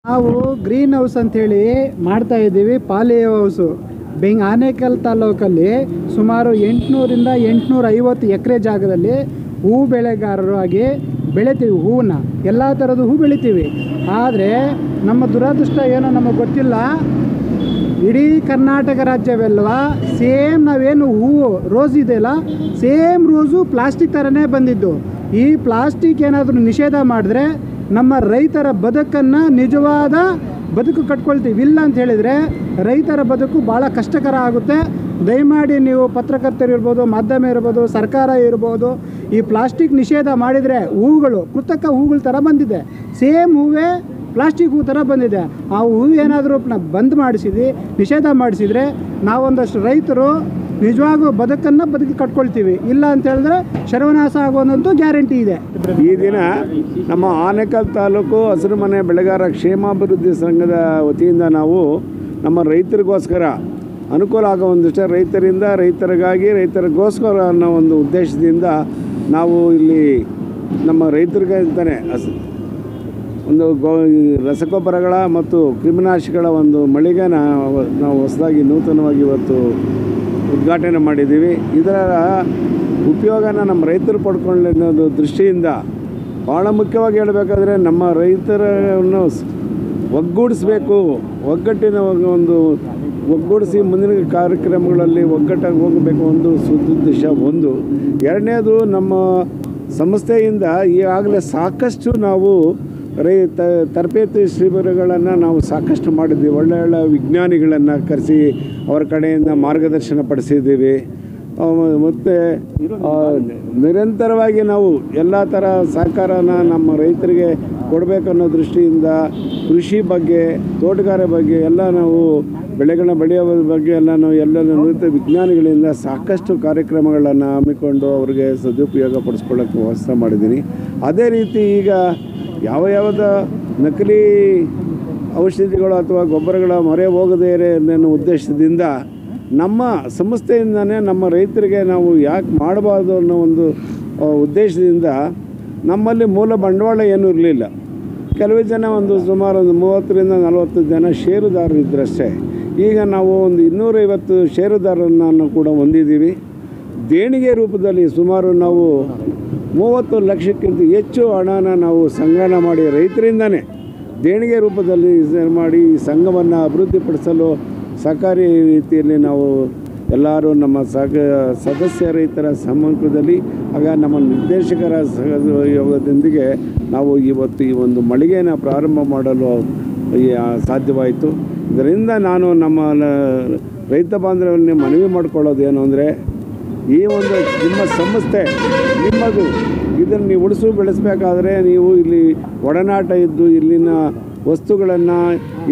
ನಾವು green house ಅಂಥೇಳಿ ಮಾಡ್ತಾ ಇದ್ದೀವಿ. ಪಾಲಿ ಹೌಸು ಆನೇಕಲ್ ತಾಲೂಕಲ್ಲಿ ಸುಮಾರು 800ರಿಂದ 850 ಎಕರೆ ಜಾಗದಲ್ಲಿ ಹೂ ಬೆಳೆಗಾರರಾಗಿ ಬೆಳಿತೀವಿ. ಹೂವನ್ನ ಎಲ್ಲ ಥರದ ಹೂ ಬೆಳಿತೀವಿ. ಆದರೆ ನಮ್ಮ ದುರದೃಷ್ಟ ಏನೋ ನಮಗೆ ಗೊತ್ತಿಲ್ಲ, ಇಡೀ ಕರ್ನಾಟಕ ರಾಜ್ಯವೆಲ್ಲವ ಸೇಮ್ ನಾವೇನು ಹೂವು ರೋಸ್ ಇದೆಯಲ್ಲ, ಸೇಮ್ ರೋಸು ಪ್ಲಾಸ್ಟಿಕ್ ಥರನೇ ಬಂದಿದ್ದು. ಈ ಪ್ಲಾಸ್ಟಿಕ್ ಏನಾದರೂ ನಿಷೇಧ ಮಾಡಿದ್ರೆ ನಮ್ಮ ರೈತರ ಬದುಕನ್ನು ನಿಜವಾದ ಬದುಕು ಕಟ್ಕೊಳ್ತೀವಿ. ಇಲ್ಲ ಅಂತ ಹೇಳಿದರೆ ರೈತರ ಬದುಕು ಭಾಳ ಕಷ್ಟಕರ ಆಗುತ್ತೆ. ದಯಮಾಡಿ ನೀವು ಪತ್ರಕರ್ತರು ಇರ್ಬೋದು, ಮಾಧ್ಯಮ ಇರ್ಬೋದು, ಸರ್ಕಾರ ಇರ್ಬೋದು, ಈ ಪ್ಲಾಸ್ಟಿಕ್ ನಿಷೇಧ ಮಾಡಿದರೆ ಹೂವುಗಳು ಕೃತಕ ಹೂವುಗಳ ಥರ ಬಂದಿದೆ. ಸೇಮ್ ಹೂವೇ ಪ್ಲಾಸ್ಟಿಕ್ ಹೂ ಥರ ಬಂದಿದೆ. ಆ ಹೂವು ಏನಾದರೂ ಬಂದ್ ಮಾಡಿಸಿದ್ವಿ, ನಿಷೇಧ ಮಾಡಿಸಿದರೆ ನಾವೊಂದಷ್ಟು ರೈತರು ನಿಜವಾಗೂ ಬದುಕಿ ಕಟ್ಕೊಳ್ತೀವಿ. ಇಲ್ಲ ಅಂತ ಹೇಳಿದ್ರೆ ಸರ್ವನಾಶ ಆಗುವಂತೂ ಗ್ಯಾರಂಟಿ ಇದೆ. ಈ ದಿನ ನಮ್ಮ ಆನೇಕಲ್ ತಾಲೂಕು ಹಸಿರುಮನೆ ಬೆಳೆಗಾರ ಕ್ಷೇಮಾಭಿವೃದ್ಧಿ ಸಂಘದ ವತಿಯಿಂದ ನಾವು ನಮ್ಮ ರೈತರಿಗೋಸ್ಕರ ಅನುಕೂಲ ಆಗೋ ಒಂದಿಷ್ಟ ರೈತರಿಂದ ರೈತರಿಗಾಗಿ ರೈತರಿಗೋಸ್ಕರ ಅನ್ನೋ ಒಂದು ಉದ್ದೇಶದಿಂದ ನಾವು ಇಲ್ಲಿ ನಮ್ಮ ರೈತರಿಗೆ ಅಂತಾನೆ ಒಂದು ರಸಗೊಬ್ಬರಗಳ ಮತ್ತು ಕ್ರಿಮಿನಾಶಕಗಳ ಒಂದು ಮಳಿಗೆ ನಾವು ಹೊಸದಾಗಿ ನೂತನವಾಗಿ ಇವತ್ತು ಉದ್ಘಾಟನೆ ಮಾಡಿದ್ದೀವಿ. ಇದರ ಉಪಯೋಗನ ನಮ್ಮ ರೈತರು ಪಡ್ಕೊಳ್ಳಿ ಅನ್ನೋದು ದೃಷ್ಟಿಯಿಂದ ಭಾಳ ಮುಖ್ಯವಾಗಿ ಹೇಳಬೇಕಾದ್ರೆ ನಮ್ಮ ರೈತರನ್ನು ಒಗ್ಗೂಡಿಸಬೇಕು, ಒಗ್ಗಟ್ಟಿನ ಒಂದು ಒಗ್ಗೂಡಿಸಿ ಮುಂದಿನ ಕಾರ್ಯಕ್ರಮಗಳಲ್ಲಿ ಒಗ್ಗಟ್ಟಾಗಿ ಹೋಗಬೇಕು ಒಂದು ಸುದ್ದುದ್ದೇಶ ಒಂದು. ಎರಡನೇದು ನಮ್ಮ ಸಂಸ್ಥೆಯಿಂದ ಈಗಾಗಲೇ ಸಾಕಷ್ಟು ನಾವು ತರಬೇತಿ ಶಿಬಿರಗಳನ್ನು ನಾವು ಸಾಕಷ್ಟು ಮಾಡಿದ್ದೀವಿ. ಒಳ್ಳೆಯ ವಿಜ್ಞಾನಿಗಳನ್ನು ಕರೆಸಿ ಅವರ ಕಡೆಯಿಂದ ಮಾರ್ಗದರ್ಶನ ಪಡಿಸಿದ್ದೀವಿ. ಮತ್ತು ನಿರಂತರವಾಗಿ ನಾವು ಎಲ್ಲ ಥರ ಸಹಕಾರನ ನಮ್ಮ ರೈತರಿಗೆ ಕೊಡಬೇಕನ್ನೋ ದೃಷ್ಟಿಯಿಂದ ಕೃಷಿ ಬಗ್ಗೆ, ತೋಟಗಾರಿಕೆ ಬಗ್ಗೆ ಎಲ್ಲ ನಾವು ಬೆಳೆಗಳನ್ನ ಬೆಳೆಯೋ ಬಗ್ಗೆ ಎಲ್ಲ ನಾವು ನುರಿತ ವಿಜ್ಞಾನಿಗಳಿಂದ ಸಾಕಷ್ಟು ಕಾರ್ಯಕ್ರಮಗಳನ್ನು ಹಮ್ಮಿಕೊಂಡು ಅವರಿಗೆ ಸದುಪಯೋಗ ಪಡಿಸ್ಕೊಳ್ಳೋಕ್ಕೆ ವ್ಯವಸ್ಥೆ ಮಾಡಿದ್ದೀನಿ. ಅದೇ ರೀತಿ ಈಗ ಯಾವ್ಯಾವುದ ನಕಲಿ ಔಷಧಿಗಳು ಅಥವಾ ಗೊಬ್ಬರಗಳ ಮೊರೆ ಹೋಗದೇ ಅನ್ನೋ ಉದ್ದೇಶದಿಂದ ನಮ್ಮ ಸಂಸ್ಥೆಯಿಂದನೇ ನಮ್ಮ ರೈತರಿಗೆ ನಾವು ಯಾಕೆ ಮಾಡಬಾರ್ದು ಅನ್ನೋ ಒಂದು ಉದ್ದೇಶದಿಂದ ನಮ್ಮಲ್ಲಿ ಮೂಲ ಬಂಡವಾಳ ಏನೂ ಇರಲಿಲ್ಲ. ಕೆಲವು ಜನ ಸುಮಾರು 30ರಿಂದ 40 ಜನ ಷೇರುದಾರರು ಇದ್ದರಷ್ಟೇ. ಈಗ ನಾವು ಒಂದು 250 ಷೇರುದಾರರನ್ನು ಕೂಡ ಹೊಂದಿದ್ದೀವಿ. ದೇಣಿಗೆ ರೂಪದಲ್ಲಿ ಸುಮಾರು ನಾವು 30 ಲಕ್ಷಕ್ಕಿಂತ ಹೆಚ್ಚು ಹಣನ ನಾವು ಸಂಗ್ರಹಣ ಮಾಡಿ ರೈತರಿಂದನೇ ದೇಣಿಗೆ ರೂಪದಲ್ಲಿ ಮಾಡಿ ಈ ಸಂಘವನ್ನು ಅಭಿವೃದ್ಧಿಪಡಿಸಲು ಸಹಕಾರಿ ರೀತಿಯಲ್ಲಿ ನಾವು ಎಲ್ಲರೂ ನಮ್ಮ ಸದಸ್ಯ ರೈತರ ಸಮ್ಮುಖದಲ್ಲಿ ಆಗ ನಮ್ಮ ನಿರ್ದೇಶಕರ ಸಹಯೋಗದೊಂದಿಗೆ ನಾವು ಇವತ್ತು ಈ ಒಂದು ಮಳಿಗೆಯನ್ನು ಪ್ರಾರಂಭ ಮಾಡಲು ಸಾಧ್ಯವಾಯಿತು. ಇದರಿಂದ ನಾನು ನಮ್ಮ ರೈತ ಬಾಂಧವರನ್ನೇ ಮನವಿ ಮಾಡಿಕೊಳ್ಳೋದೇನು ಅಂದರೆ, ಈ ಒಂದು ನಿಮ್ಮ ಸಂಸ್ಥೆ ನಿಮ್ಮದು, ಇದನ್ನು ನೀವು ಉಳಿಸು ಬೆಳೆಸಬೇಕಾದ್ರೆ ನೀವು ಇಲ್ಲಿ ಒಡನಾಟ ಇದ್ದು ಇಲ್ಲಿನ ವಸ್ತುಗಳನ್ನು,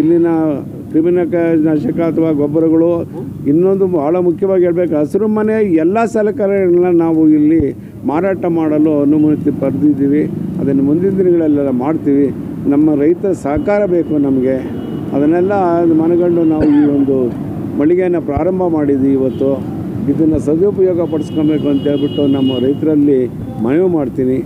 ಇಲ್ಲಿನ ಕ್ರಿಮಿನಾಶಕ ಅಥವಾ ಗೊಬ್ಬರಗಳು, ಇನ್ನೊಂದು ಭಾಳ ಮುಖ್ಯವಾಗಿ ಹೇಳಬೇಕು, ಹಸಿರು ಮನೆ ಎಲ್ಲ ಸಲಕರಣೆಗಳನ್ನ ನಾವು ಇಲ್ಲಿ ಮಾರಾಟ ಮಾಡಲು ಅನುಮತಿ ಪಡೆದಿದ್ದೀವಿ. ಅದನ್ನು ಮುಂದಿನ ದಿನಗಳೆಲ್ಲ ಮಾಡ್ತೀವಿ. ನಮ್ಮ ರೈತರ ಸಹಕಾರ ಬೇಕು ನಮಗೆ. ಅದನ್ನೆಲ್ಲ ಮನಗಂಡು ನಾವು ಈ ಒಂದು ಮಳಿಗೆಯನ್ನು ಪ್ರಾರಂಭ ಮಾಡಿದ್ದೀವಿ ಇವತ್ತು. ಇದನ್ನು ಸದುಪಯೋಗ ಪಡಿಸ್ಕೊಬೇಕು ಅಂತ ಹೇಳ್ಬಿಟ್ಟು ನಮ್ಮ ರೈತರಲ್ಲಿ ಮನವಿ ಮಾಡ್ತೀನಿ.